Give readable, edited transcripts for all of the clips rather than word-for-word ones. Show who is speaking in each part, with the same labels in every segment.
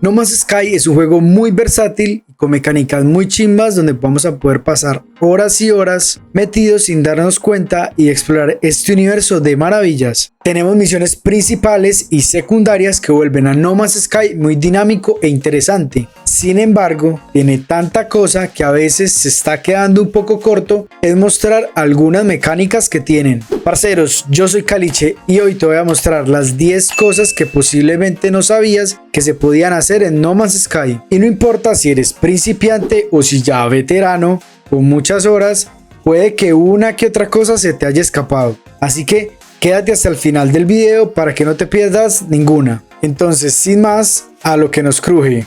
Speaker 1: No Man's Sky es un juego muy versátil y con mecánicas muy chimbas donde vamos a poder pasar horas y horas metidos sin darnos cuenta y explorar este universo de maravillas. Tenemos misiones principales y secundarias que vuelven a No Man's Sky muy dinámico e interesante. Sin embargo, tiene tanta cosa que a veces se está quedando un poco corto en mostrar algunas mecánicas que tienen. Parceros, yo soy Caliche y hoy te voy a mostrar las 10 cosas que posiblemente no sabías que se podían hacer en No Man's Sky. Y no importa si eres principiante o si ya veterano, con muchas horas, puede que una que otra cosa se te haya escapado. Así que quédate hasta el final del video para que no te pierdas ninguna. Entonces, sin más, a lo que nos cruje.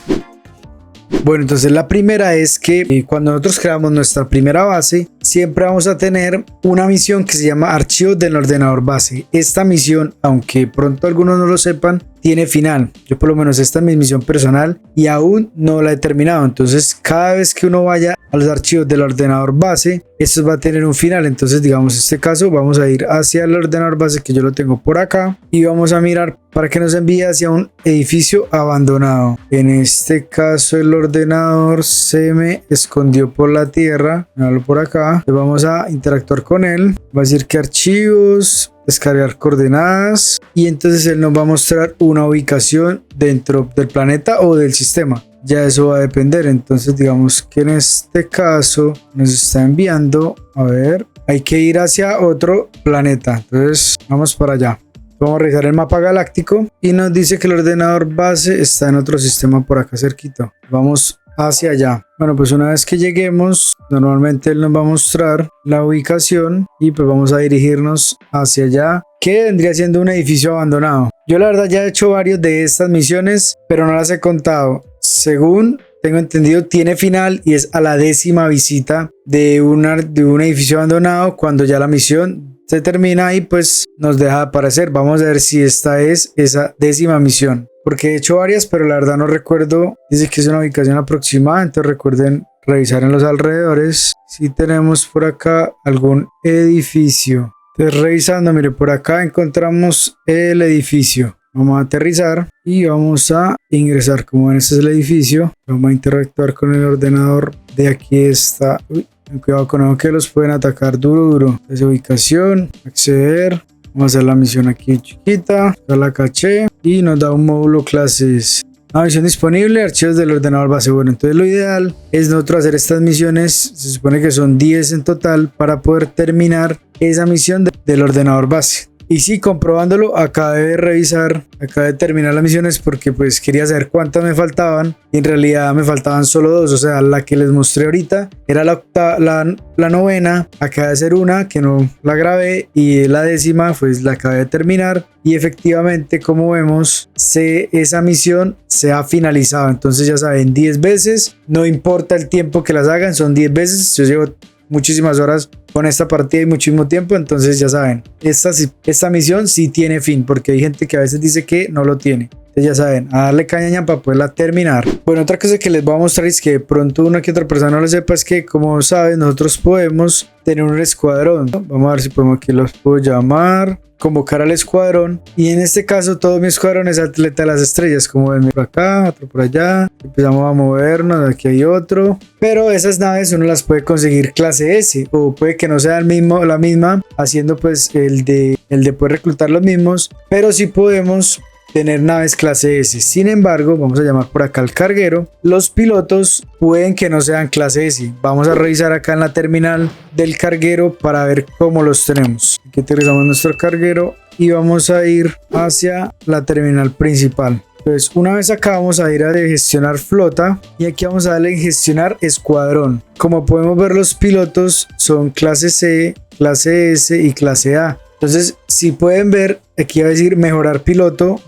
Speaker 1: Bueno, entonces la primera es que cuando nosotros creamos nuestra primera base, siempre vamos a tener una misión que se llama archivos del ordenador base. Esta misión, aunque pronto algunos no lo sepan, tiene final. Yo por lo menos esta es mi misión personal y aún no la he terminado. Entonces cada vez que uno vaya a los archivos del ordenador base, esto va a tener un final. Entonces digamos en este caso vamos a ir hacia el ordenador base que yo lo tengo por acá y vamos a mirar para que nos envíe hacia un edificio abandonado. En este caso el ordenador se me escondió por la tierra. Míralo por acá. Entonces vamos a interactuar con él. Va a decir que archivos, descargar coordenadas y entonces él nos va a mostrar una ubicación dentro del planeta o del sistema. Ya eso va a depender. Entonces digamos que en este caso nos está enviando, a ver, hay que ir hacia otro planeta. Entonces vamos para allá. Vamos a revisar el mapa galáctico y nos dice que el ordenador base está en otro sistema por acá cerquita. Vamos hacia allá. Bueno, pues una vez que lleguemos, normalmente él nos va a mostrar la ubicación y pues vamos a dirigirnos hacia allá, que vendría siendo un edificio abandonado. Yo la verdad ya he hecho varios de estas misiones, pero no las he contado. Según tengo entendido, tiene final y es a la 10ª visita de un edificio abandonado cuando ya la misión se termina y pues nos deja de aparecer. Vamos a ver si esta es esa 10ª misión, porque he hecho varias pero la verdad no recuerdo. Dice que es una ubicación aproximada, entonces recuerden revisar en los alrededores si tenemos por acá algún edificio. Entonces revisando, mire, por acá encontramos el edificio. Vamos a aterrizar y vamos a ingresar. Como ven, este es el edificio. Vamos a interactuar con el ordenador. De aquí está. Uy, cuidado con eso que los pueden atacar duro. Esa ubicación, acceder. Vamos a hacer la misión aquí chiquita. Da la caché y nos da un módulo clases. Una misión disponible, archivos del ordenador base. Bueno, entonces lo ideal es nosotros hacer estas misiones. Se supone que son 10 en total para poder terminar esa misión del ordenador base. Y sí, comprobándolo, acabé de terminar las misiones porque pues quería saber cuántas me faltaban y en realidad me faltaban solo 2, o sea, la que les mostré ahorita era la 9ª, acabé de hacer una que no la grabé y la 10ª pues la acabé de terminar y efectivamente como vemos esa misión se ha finalizado. Entonces ya saben, 10 veces, no importa el tiempo que las hagan, son 10 veces. Yo llevo muchísimas horas con esta partida y muchísimo tiempo, entonces ya saben, esta misión sí tiene fin, porque hay gente que a veces dice que no lo tiene. Entonces ya saben, a darle caña para poderla terminar. Bueno, otra cosa que les voy a mostrar es que de pronto una que otra persona no lo sepa, es que como saben, nosotros podemos tener un escuadrón, ¿no? Vamos a ver si podemos, aquí los puedo llamar, convocar al escuadrón, y en este caso todo mi escuadrón es atleta de las estrellas, como ven, por acá, otro por allá. Empezamos a movernos, aquí hay otro, pero esas naves uno las puede conseguir clase S, o puede que no sea la misma, haciendo pues el de poder reclutar los mismos, pero sí podemos tener naves clase S. Sin embargo, vamos a llamar por acá al carguero. Los pilotos pueden que no sean clase S. Vamos a revisar acá en la terminal del carguero para ver cómo los tenemos. Aquí utilizamos nuestro carguero y vamos a ir hacia la terminal principal. Entonces, una vez acá vamos a ir a gestionar flota y aquí vamos a darle en gestionar escuadrón. Como podemos ver, los pilotos son clase C, clase S y clase A. Entonces, si pueden ver, aquí va a decir mejorar piloto,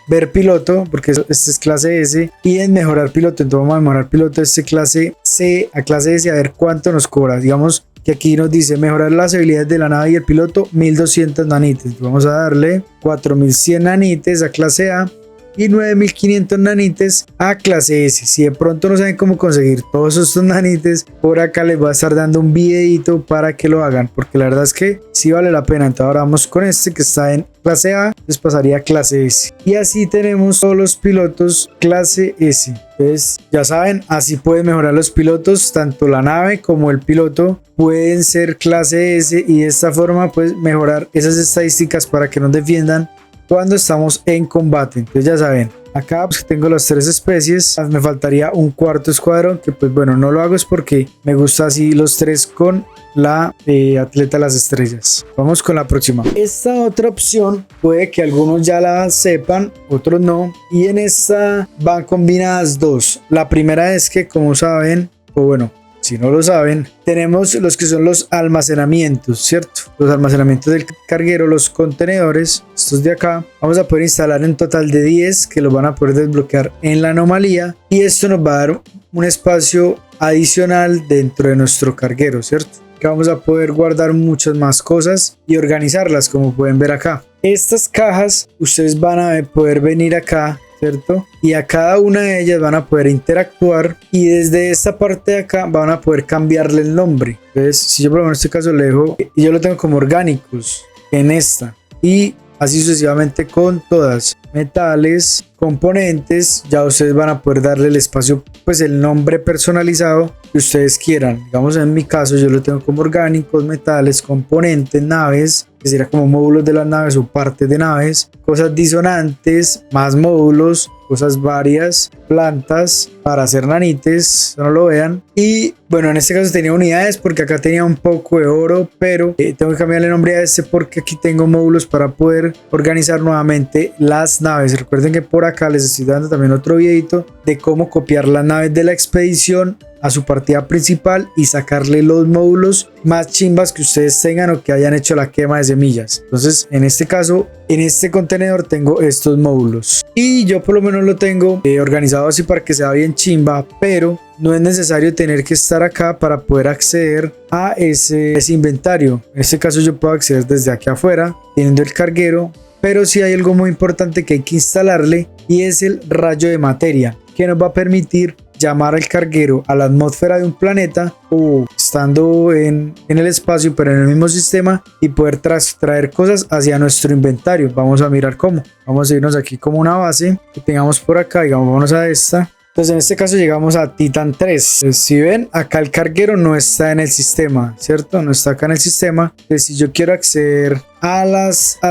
Speaker 1: ver piloto, porque este es clase S, y en mejorar piloto, entonces vamos a mejorar piloto este clase C a clase S a ver cuánto nos cobra. Digamos que aquí nos dice mejorar las habilidades de la nave y el piloto 1200 nanites. Vamos a darle 4100 nanites a clase A y 9500 nanites a clase S. Si de pronto no saben cómo conseguir todos estos nanites, por acá les voy a estar dando un videito para que lo hagan, porque la verdad es que sí vale la pena. Entonces ahora vamos con este que está en clase A, les pasaría a clase S, y así tenemos todos los pilotos clase S. Entonces ya saben, así pueden mejorar los pilotos, tanto la nave como el piloto pueden ser clase S, y de esta forma pues mejorar esas estadísticas para que nos defiendan cuando estamos en combate. Entonces ya saben, acá pues tengo las 3 especies, me faltaría un cuarto escuadrón, que pues bueno, no lo hago es porque me gusta así los 3 con la atleta de las estrellas. Vamos con la próxima. Esta otra opción puede que algunos ya la sepan, otros no, y en esta van combinadas dos. La primera es que, como saben, o bueno, si no lo saben, tenemos los que son los almacenamientos, ¿cierto? Los almacenamientos del carguero, los contenedores, estos de acá. Vamos a poder instalar un total de 10 que los van a poder desbloquear en la anomalía, y esto nos va a dar un espacio adicional dentro de nuestro carguero, ¿cierto? Que vamos a poder guardar muchas más cosas y organizarlas, como pueden ver acá. Estas cajas ustedes van a poder venir acá, ¿cierto? Y a cada una de ellas van a poder interactuar, y desde esta parte de acá van a poder cambiarle el nombre. Entonces, si yo por ejemplo en este caso le dejo, y yo lo tengo como orgánicos en esta, y así sucesivamente con todas, metales, componentes, ya ustedes van a poder darle el espacio, pues el nombre personalizado que ustedes quieran. Digamos, en mi caso yo lo tengo como orgánicos, metales, componentes, naves, que sería como módulos de las naves o partes de naves, cosas disonantes, más módulos, cosas varias, plantas para hacer nanites, no lo vean. Y bueno, en este caso tenía unidades porque acá tenía un poco de oro, pero tengo que cambiarle el nombre a este porque aquí tengo módulos para poder organizar nuevamente las naves. Recuerden que por acá les estoy dando también otro videito de cómo copiar las naves de la expedición a su partida principal y sacarle los módulos más chimbas que ustedes tengan o que hayan hecho la quema de semillas. Entonces, en este caso, en este contenedor tengo estos módulos, y yo por lo menos lo tengo organizado así para que sea bien chimba, pero no es necesario tener que estar acá para poder acceder a ese inventario. En este caso yo puedo acceder desde aquí afuera teniendo el carguero, pero sí hay algo muy importante que hay que instalarle, y es el rayo de materia, que nos va a permitir llamar al carguero a la atmósfera de un planeta o estando en el espacio pero en el mismo sistema, y poder traer cosas hacia nuestro inventario. Vamos a mirar cómo. Vamos a irnos aquí como una base que tengamos por acá, digamos, vámonos a esta. Entonces en este caso llegamos a Titan 3. Si ven, acá el carguero no está en el sistema, ¿cierto? No está acá en el sistema. Entonces, si yo quiero acceder a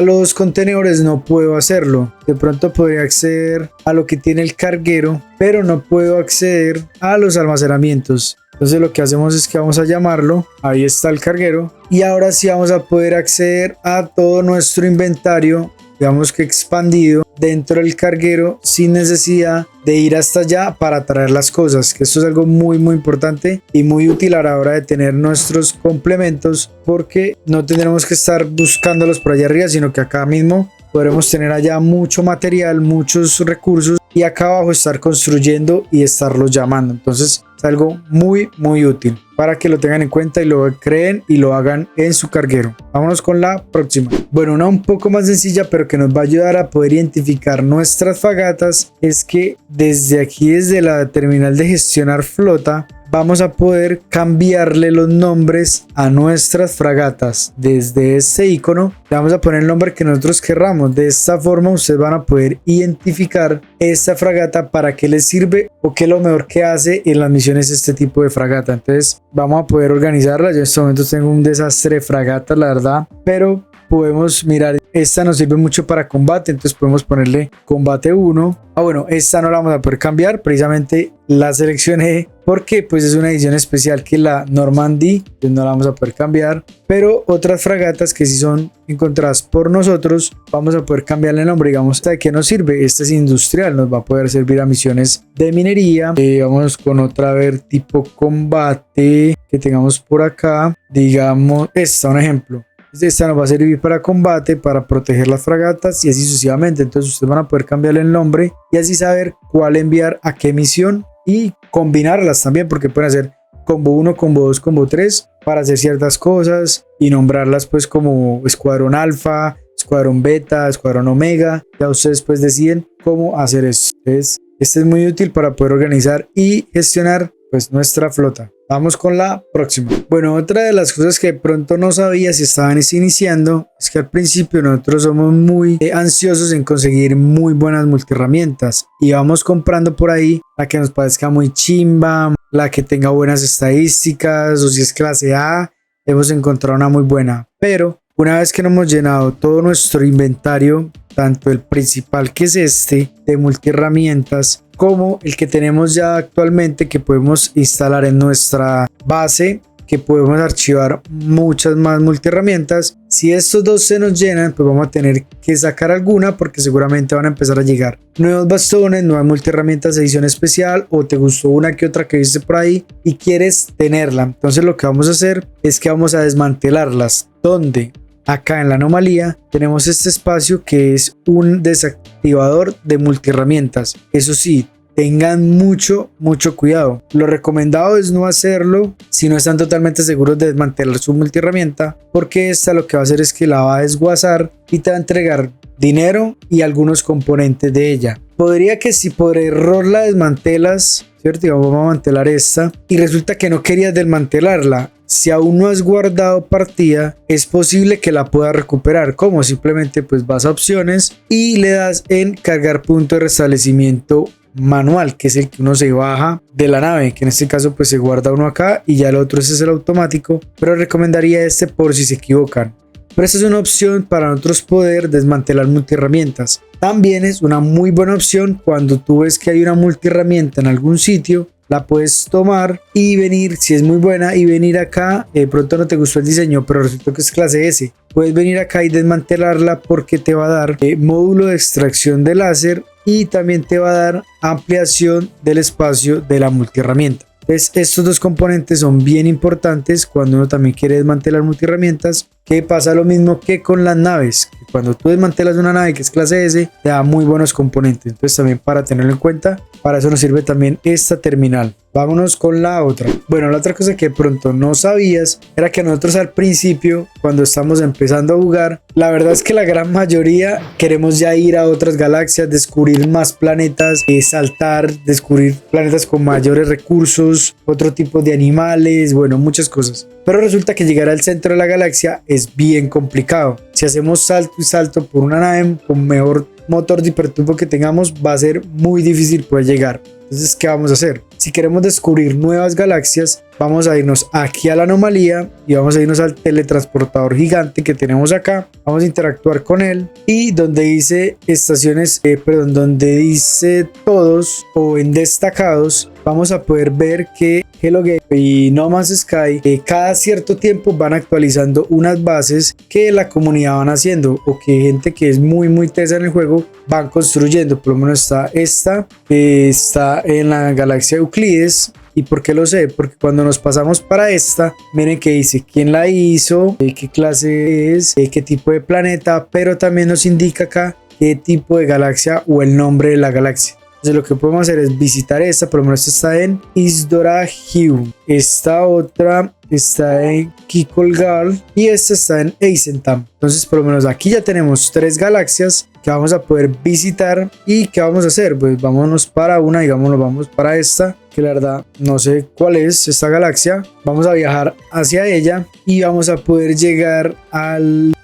Speaker 1: los contenedores, no puedo hacerlo. De pronto podría acceder a lo que tiene el carguero, pero no puedo acceder a los almacenamientos. Entonces lo que hacemos es que vamos a llamarlo, ahí está el carguero, y ahora sí vamos a poder acceder a todo nuestro inventario, digamos que expandido dentro del carguero, sin necesidad de ir hasta allá para traer las cosas, que esto es algo muy importante y muy útil a la hora de tener nuestros complementos, porque no tendremos que estar buscándolos por allá arriba, sino que acá mismo podremos tener allá mucho material, muchos recursos, y acá abajo estar construyendo y estarlos llamando. Entonces es algo muy útil para que lo tengan en cuenta y lo creen y lo hagan en su carguero. Vámonos con la próxima. Bueno, una un poco más sencilla, pero que nos va a ayudar a poder identificar nuestras fragatas, es que desde aquí, desde la terminal de gestionar flota, vamos a poder cambiarle los nombres a nuestras fragatas. Desde este icono le vamos a poner el nombre que nosotros querramos. De esta forma ustedes van a poder identificar esta fragata, para qué les sirve o qué es lo mejor que hace en las misiones este tipo de fragata. Entonces vamos a poder organizarla. Yo en estos momentos tengo un desastre de fragatas, la verdad, pero podemos mirar, esta nos sirve mucho para combate, entonces podemos ponerle combate 1. Bueno, esta no la vamos a poder cambiar, precisamente la seleccioné porque pues es una edición especial que la Normandy, pues no la vamos a poder cambiar, pero otras fragatas que sí son encontradas por nosotros, vamos a poder cambiarle el nombre. Digamos, ¿de qué nos sirve? Esta es industrial, nos va a poder servir a misiones de minería. Vamos con otra, a ver, tipo combate que tengamos por acá. Digamos, esta, un ejemplo. Esta nos va a servir para combate, para proteger las fragatas y así sucesivamente. Entonces ustedes van a poder cambiarle el nombre y así saber cuál enviar a qué misión, y combinarlas también, porque pueden hacer combo 1, combo 2, combo 3 para hacer ciertas cosas y nombrarlas pues como escuadrón alfa, escuadrón beta, escuadrón omega. Ya ustedes pues deciden cómo hacer eso. Entonces, este es muy útil para poder organizar y gestionar pues nuestra flota. Vamos con la próxima. Bueno, otra de las cosas que de pronto no sabía si estaban iniciando es que al principio nosotros somos muy ansiosos en conseguir muy buenas multiherramientas y vamos comprando por ahí la que nos parezca muy chimba, la que tenga buenas estadísticas, o si es clase A, hemos encontrado una muy buena. Pero una vez que nos hemos llenado todo nuestro inventario, tanto el principal, que es este de multiherramientas, como el que tenemos ya actualmente, que podemos instalar en nuestra base, que podemos archivar muchas más multiherramientas. Si estos dos se nos llenan, pues vamos a tener que sacar alguna, porque seguramente van a empezar a llegar nuevos bastones, nuevas multiherramientas de edición especial, o te gustó una que otra que viste por ahí y quieres tenerla. Entonces lo que vamos a hacer es que vamos a desmantelarlas. ¿Dónde? Acá en la anomalía tenemos este espacio que es un desactivador de multiherramientas. Eso sí, tengan mucho cuidado. Lo recomendado es no hacerlo si no están totalmente seguros de desmantelar su multiherramienta, porque esta lo que va a hacer es que la va a desguazar y te va a entregar dinero y algunos componentes de ella. Podría que si por error la desmantelas, ¿cierto? Vamos a desmantelar esta y resulta que no querías desmantelarla. Si aún no has guardado partida, es posible que la puedas recuperar. Como simplemente pues vas a opciones y le das en cargar punto de restablecimiento manual, que es el que uno se baja de la nave, que en este caso pues se guarda uno acá y ya el otro ese es el automático, pero recomendaría este por si se equivocan. Pero esta es una opción para nosotros poder desmantelar multiherramientas. También es una muy buena opción cuando tú ves que hay una multiherramienta en algún sitio, la puedes tomar y venir, si es muy buena, y venir acá. Pronto no te gustó el diseño, pero resulta que es clase S. Puedes venir acá y desmantelarla porque te va a dar módulo de extracción de láser y también te va a dar ampliación del espacio de la multiherramienta. Entonces, estos dos componentes son bien importantes cuando uno también quiere desmantelar multiherramientas, que pasa lo mismo que con las naves. Cuando tú desmantelas una nave que es clase S, te da muy buenos componentes. Entonces, también para tenerlo en cuenta, para eso nos sirve también esta terminal. Vámonos con la otra. Bueno, la otra cosa que de pronto no sabías era que nosotros al principio, cuando estamos empezando a jugar, la verdad es que la gran mayoría queremos ya ir a otras galaxias, descubrir más planetas, saltar, descubrir planetas con mayores recursos, otro tipo de animales, bueno, muchas cosas. Pero resulta que llegar al centro de la galaxia es bien complicado. Si hacemos salto y salto por una nave con mejor motor de hiperturbo que tengamos, va a ser muy difícil poder llegar. Entonces, ¿qué vamos a hacer? Si queremos descubrir nuevas galaxias, vamos a irnos aquí a la anomalía y vamos a irnos al teletransportador gigante que tenemos acá. Vamos a interactuar con él y donde dice estaciones, donde dice todos o en destacados, vamos a poder ver que Hello Game y No Man's Sky cada cierto tiempo van actualizando unas bases que la comunidad van haciendo o que gente que es muy tesa en el juego van construyendo. Por lo menos está esta que está en la galaxia Euclides. ¿Y por qué lo sé? Porque cuando nos pasamos para esta, miren que dice quién la hizo, qué clase es, qué tipo de planeta, pero también nos indica acá qué tipo de galaxia o el nombre de la galaxia. Entonces lo que podemos hacer es visitar esta, por lo menos esta está en Isdorahiu, esta otra está en Kikolgal y esta está en Eisentam. Entonces por lo menos aquí ya tenemos 3 galaxias que vamos a poder visitar. ¿Y qué vamos a hacer? Pues vámonos para una, digámoslo, vamos para esta, que la verdad no sé cuál es esta galaxia. Vamos a viajar hacia ella y vamos a poder llegar a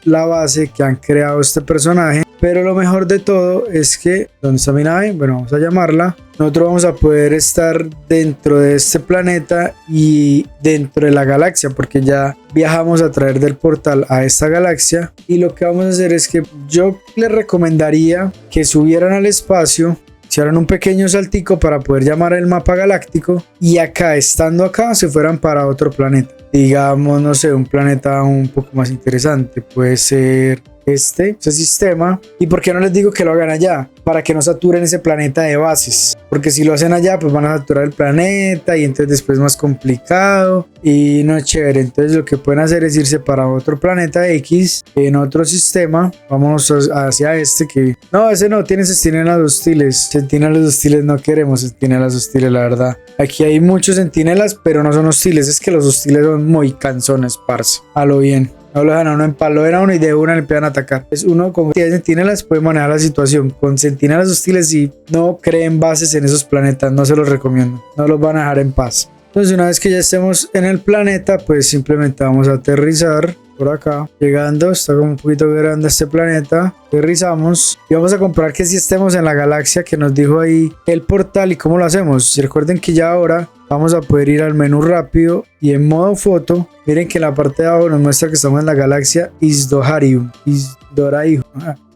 Speaker 1: la base que han creado este personaje. Pero lo mejor de todo es que, ¿dónde está mi nave? Bueno, vamos a llamarla. Nosotros vamos a poder estar dentro de este planeta y dentro de la galaxia, porque ya viajamos a través del portal a esta galaxia. Y lo que vamos a hacer es que yo les recomendaría que subieran al espacio, hicieran un pequeño saltico para poder llamar el mapa galáctico y acá, estando acá, se fueran para otro planeta. Digamos, no sé, un planeta un poco más interesante. Puede ser este sistema. ¿Y por qué no les digo que lo hagan allá? Para que no saturen ese planeta de bases, porque si lo hacen allá pues van a saturar el planeta y entonces después es más complicado y no es chévere. Entonces lo que pueden hacer es irse para otro planeta X en otro sistema. Vamos hacia este, que no, ese no tiene centinelas hostiles. Centinelas hostiles no queremos, centinelas hostiles, la verdad. Aquí hay muchos centinelas, pero no son hostiles, es que los hostiles son muy cansones, parce, a lo bien. No lo dejan a uno en paz, lo ven a uno y de una le empiezan a atacar. Es uno con 10 centinelas puede manejar la situación. Con centinelas hostiles, si no creen bases en esos planetas, no se los recomiendo. No los van a dejar en paz. Entonces, una vez que ya estemos en el planeta, pues simplemente vamos a aterrizar por acá. Llegando, está como un poquito grande este planeta. Aterrizamos y vamos a comprobar que si estemos en la galaxia que nos dijo ahí el portal. ¿Y cómo lo hacemos? Y recuerden que ya ahora vamos a poder ir al menú rápido y en modo foto. Miren que en la parte de abajo nos muestra que estamos en la galaxia Isdoraiu.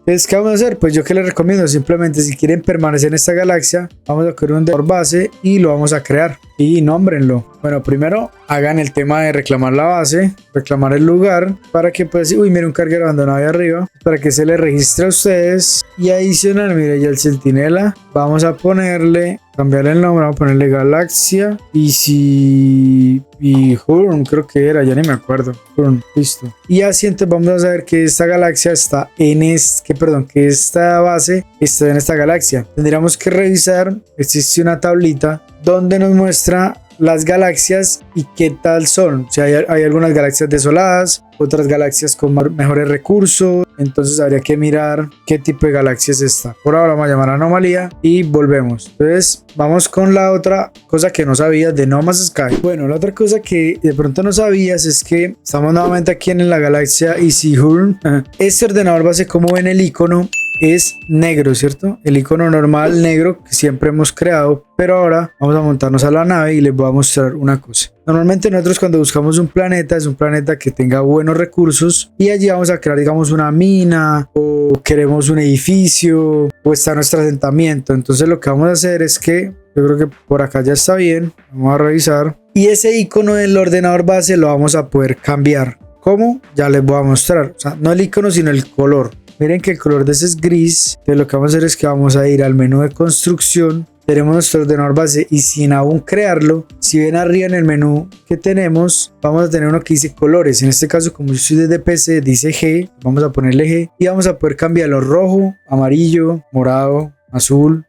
Speaker 1: Entonces, ¿qué vamos a hacer? Pues yo que les recomiendo, simplemente si quieren permanecer en esta galaxia, vamos a crear un por base y lo vamos a crear y nómbrenlo. Bueno, primero hagan el tema de reclamar la base, reclamar el lugar para que pues, uy, miren un carguero abandonado ahí arriba, para que se le registre a ustedes y adicional, mire ya el centinela, vamos a ponerle, cambiarle el nombre, vamos a ponerle galaxia y Hurn, creo que era, ya ni me acuerdo. Hurn, listo. Y así entonces vamos a saber que esta galaxia está en que esta base está en esta galaxia. Tendríamos que revisar, existe una tablita donde nos muestra las galaxias y qué tal son. O sea, hay algunas galaxias desoladas, otras galaxias con mejores recursos, entonces habría que mirar qué tipo de galaxia es esta. Por ahora vamos a llamar anomalía y volvemos. Entonces vamos con la otra cosa que no sabías de No Man's Sky. Bueno, la otra cosa que de pronto no sabías es que estamos nuevamente aquí en la galaxia Isihurn. Este ordenador base, como ven el icono, es negro, ¿cierto? El icono normal negro que siempre hemos creado, pero ahora vamos a montarnos a la nave y les voy a mostrar una cosa. Normalmente nosotros cuando buscamos un planeta, es un planeta que tenga buenos recursos y allí vamos a crear, digamos, una mina o queremos un edificio o está nuestro asentamiento. Entonces lo que vamos a hacer es que, yo creo que por acá ya está bien, vamos a revisar y ese icono del ordenador base lo vamos a poder cambiar. ¿Cómo? Ya les voy a mostrar, o sea, no el icono sino el color. Miren que el color de ese es gris. Entonces lo que vamos a hacer es que vamos a ir al menú de construcción. Tenemos nuestro ordenador base y sin aún crearlo, si ven arriba en el menú que tenemos, vamos a tener uno que dice colores. En este caso, como yo soy desde PC, dice G. Vamos a ponerle G y vamos a poder cambiarlo rojo, amarillo, morado, azul,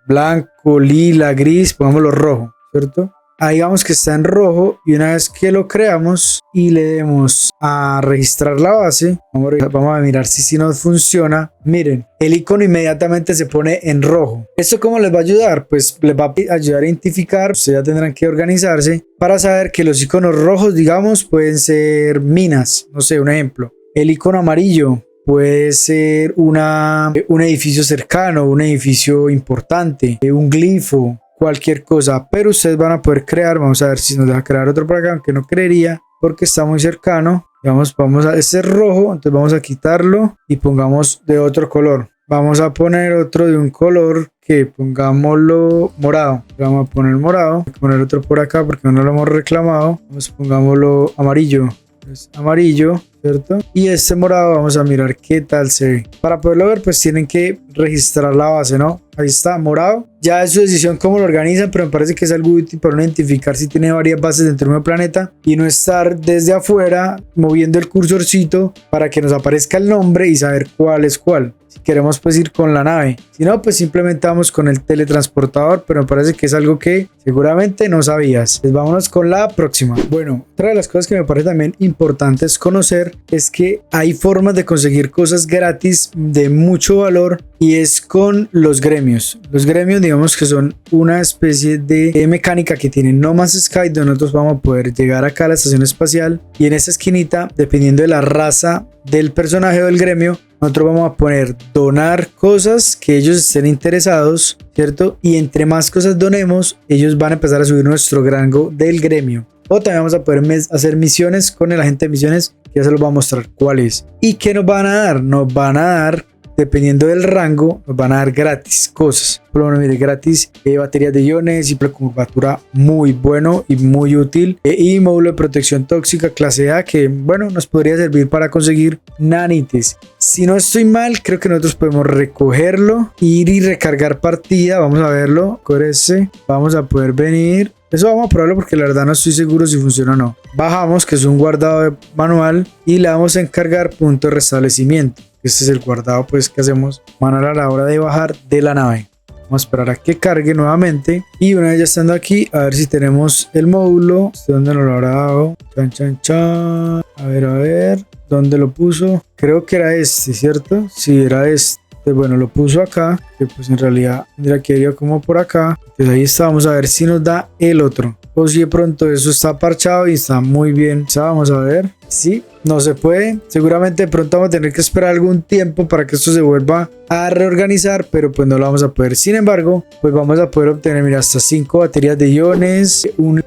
Speaker 1: blanco, lila, gris. Pongámoslo rojo, ¿cierto? Ahí vamos que está en rojo y una vez que lo creamos y le demos a registrar la base, vamos a mirar si nos funciona. Miren, el icono inmediatamente se pone en rojo. ¿Esto cómo les va a ayudar? Pues les va a ayudar a identificar, ustedes ya tendrán que organizarse para saber que los iconos rojos, digamos, pueden ser minas. No sé, un ejemplo. El icono amarillo puede ser un edificio cercano, un edificio importante, un glifo, cualquier cosa, pero ustedes van a poder crear. Vamos a ver si nos deja crear otro por acá, aunque no creería porque está muy cercano. Vamos a, este es rojo, entonces vamos a quitarlo y pongamos de otro color. Vamos a poner otro de un color que pongámoslo morado. Vamos a poner morado, voy a poner otro por acá porque no lo hemos reclamado. Pongámoslo amarillo. Es amarillo, ¿cierto? Y este morado vamos a mirar qué tal se ve. Para poderlo ver, pues tienen que registrar la base, ¿no? Ahí está, morado. Ya es su decisión cómo lo organizan, pero me parece que es algo útil para uno identificar si tiene varias bases dentro de un planeta y no estar desde afuera moviendo el cursorcito para que nos aparezca el nombre y saber cuál es cuál. Si queremos pues ir con la nave, si no pues simplemente vamos con el teletransportador, pero me parece que es algo que seguramente no sabías. Pues vámonos con la próxima. Bueno, otra de las cosas que me parece también importantes conocer es que hay formas de conseguir cosas gratis de mucho valor y es con los gremios. Los gremios, digamos que son una especie de mecánica que tiene No Man's Sky, donde nosotros vamos a poder llegar acá a la estación espacial y en esa esquinita, dependiendo de la raza del personaje o del gremio, nosotros vamos a poner donar cosas que ellos estén interesados, ¿cierto? Y entre más cosas donemos, ellos van a empezar a subir nuestro rango del gremio. O también vamos a poder hacer misiones con el agente de misiones, que ya se los voy a mostrar cuál es. ¿Y qué nos van a dar? Nos van a dar, dependiendo del rango, nos van a dar gratis cosas. Por lo menos, mire, gratis baterías de iones, simple curvatura muy bueno y muy útil. Y módulo de protección tóxica clase A, que bueno, nos podría servir para conseguir nanites. Si no estoy mal, creo que nosotros podemos recogerlo, ir y recargar partida. Vamos a verlo. Con ese vamos a poder venir. Eso vamos a probarlo porque la verdad no estoy seguro si funciona o no. Bajamos, que es un guardado manual, y le vamos a encargar punto de restablecimiento. Este es el guardado pues que hacemos manual a la hora de bajar de la nave. Vamos a esperar a que cargue nuevamente. Y una vez ya estando aquí, a ver si tenemos el módulo. ¿Dónde nos lo habrá dado? Chan, chan, chan. A ver. ¿Dónde lo puso? Creo que era este, ¿cierto? Sí, era este. Pues bueno, lo puso acá, que pues en realidad tendría que ir como por acá. Pues ahí está, vamos a ver si nos da el otro. O si de pronto eso está parchado y está muy bien. O sea, vamos a ver. Sí, no se puede. Seguramente de pronto vamos a tener que esperar algún tiempo para que esto se vuelva a reorganizar, pero pues no lo vamos a poder. Sin embargo, pues vamos a poder obtener, mira, hasta 5 baterías de iones, una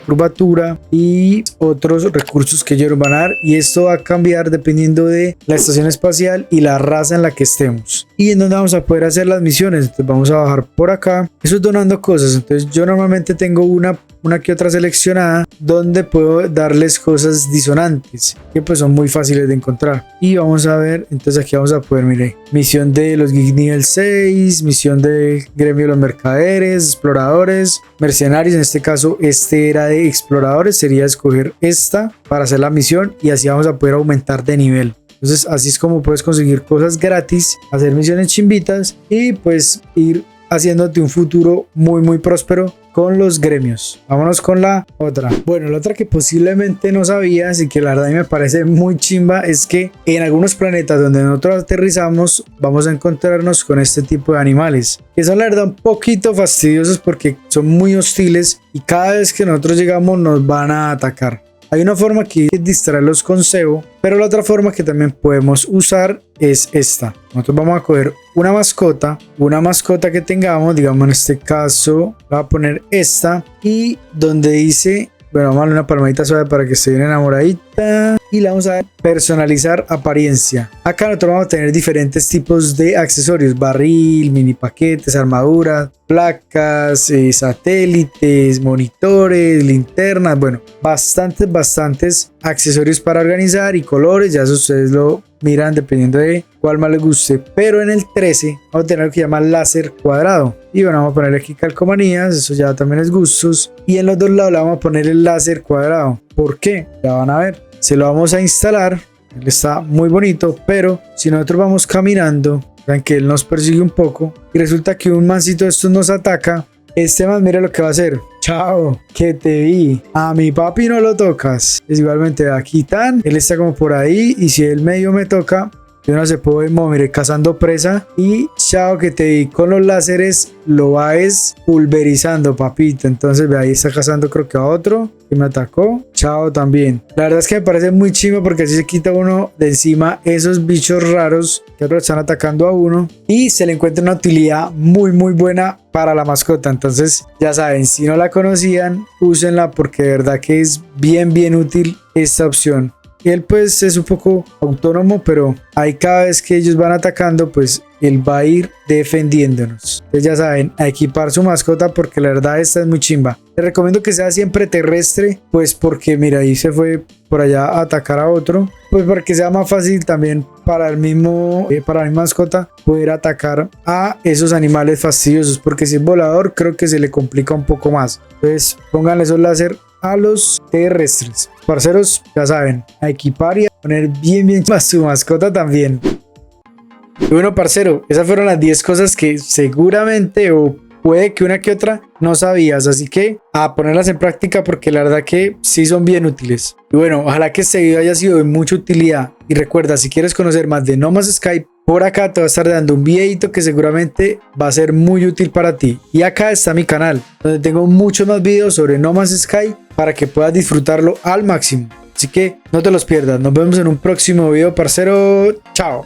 Speaker 1: curvatura y otros recursos que ellos van a dar. Y esto va a cambiar dependiendo de la estación espacial y la raza en la que estemos. Y en donde vamos a poder hacer las misiones. Entonces vamos a bajar por acá. Eso es donando cosas. Entonces yo normalmente tengo una que otra seleccionada donde puedo darles cosas disonantes que pues son muy fáciles de encontrar. Y vamos a ver, entonces aquí vamos a poder, mire, misión de los geeks nivel 6, misión de gremio de los mercaderes, exploradores, mercenarios. En este caso este era de exploradores, sería escoger esta para hacer la misión y así vamos a poder aumentar de nivel. Entonces así es como puedes conseguir cosas gratis, hacer misiones chimbitas y pues ir haciéndote un futuro muy próspero con los gremios. Vámonos con la otra. Bueno, la otra que posiblemente no sabías y que la verdad a mí me parece muy chimba es que en algunos planetas donde nosotros aterrizamos vamos a encontrarnos con este tipo de animales que son la verdad un poquito fastidiosos porque son muy hostiles y cada vez que nosotros llegamos nos van a atacar. Hay una forma que es distraerlos con cebo, pero la otra forma que también podemos usar es esta. Nosotros vamos a coger una mascota que tengamos, digamos en este caso, voy a poner esta y donde dice, bueno, vamos a darle una palmadita suave para que esté bien enamoradita y la vamos a personalizar apariencia. Acá nosotros vamos a tener diferentes tipos de accesorios, barril, mini paquetes, armaduras, placas, satélites, monitores, linternas, bueno, bastantes accesorios para organizar y colores, ya eso ustedes lo miran dependiendo de cuál más les guste. Pero en el 13 vamos a tener lo que llama láser cuadrado y bueno, vamos a poner aquí calcomanías, eso ya también es gustos, y en los dos lados le vamos a poner el láser cuadrado. ¿Por qué? Ya van a ver. Se lo vamos a instalar, él está muy bonito, pero si nosotros vamos caminando, vean que él nos persigue un poco y resulta que un mancito de estos nos ataca. Este man, mira lo que va a hacer. Chao, que te vi. A mi papi no lo tocas. Es igualmente aquí tan, él está como por ahí y si él medio me toca, yo no se puede mover cazando presa y chao que te vi. Con los láseres lo va es pulverizando, papito. Entonces ve ahí está cazando, creo que a otro que me atacó. Chao también. La verdad es que me parece muy chimo porque así se quita uno de encima esos bichos raros que otros están atacando a uno y se le encuentra una utilidad muy buena para la mascota. Entonces ya saben, si no la conocían, úsenla porque de verdad que es bien útil esta opción. Él pues es un poco autónomo, pero ahí cada vez que ellos van atacando, pues él va a ir defendiéndonos. Entonces ya saben, a equipar su mascota porque la verdad esta es muy chimba. Les recomiendo que sea siempre terrestre, pues porque mira, ahí se fue por allá a atacar a otro. Pues para que sea más fácil también para el mismo, para mi mascota poder atacar a esos animales fastidiosos. Porque si es volador creo que se le complica un poco más. Entonces pónganle esos láser a los terrestres. Parceros, ya saben, a equipar y a poner bien a su mascota también. Y bueno, parcero, esas fueron las 10 cosas que seguramente o puede que una que otra no sabías, así que a ponerlas en práctica porque la verdad que sí son bien útiles. Y bueno, ojalá que este video haya sido de mucha utilidad y recuerda, si quieres conocer más de No Más Sky, por acá te va a estar dando un videito que seguramente va a ser muy útil para ti. Y acá está mi canal, donde tengo muchos más videos sobre No Más Sky para que puedas disfrutarlo al máximo. Así que no te los pierdas. Nos vemos en un próximo video, parcero. Chao.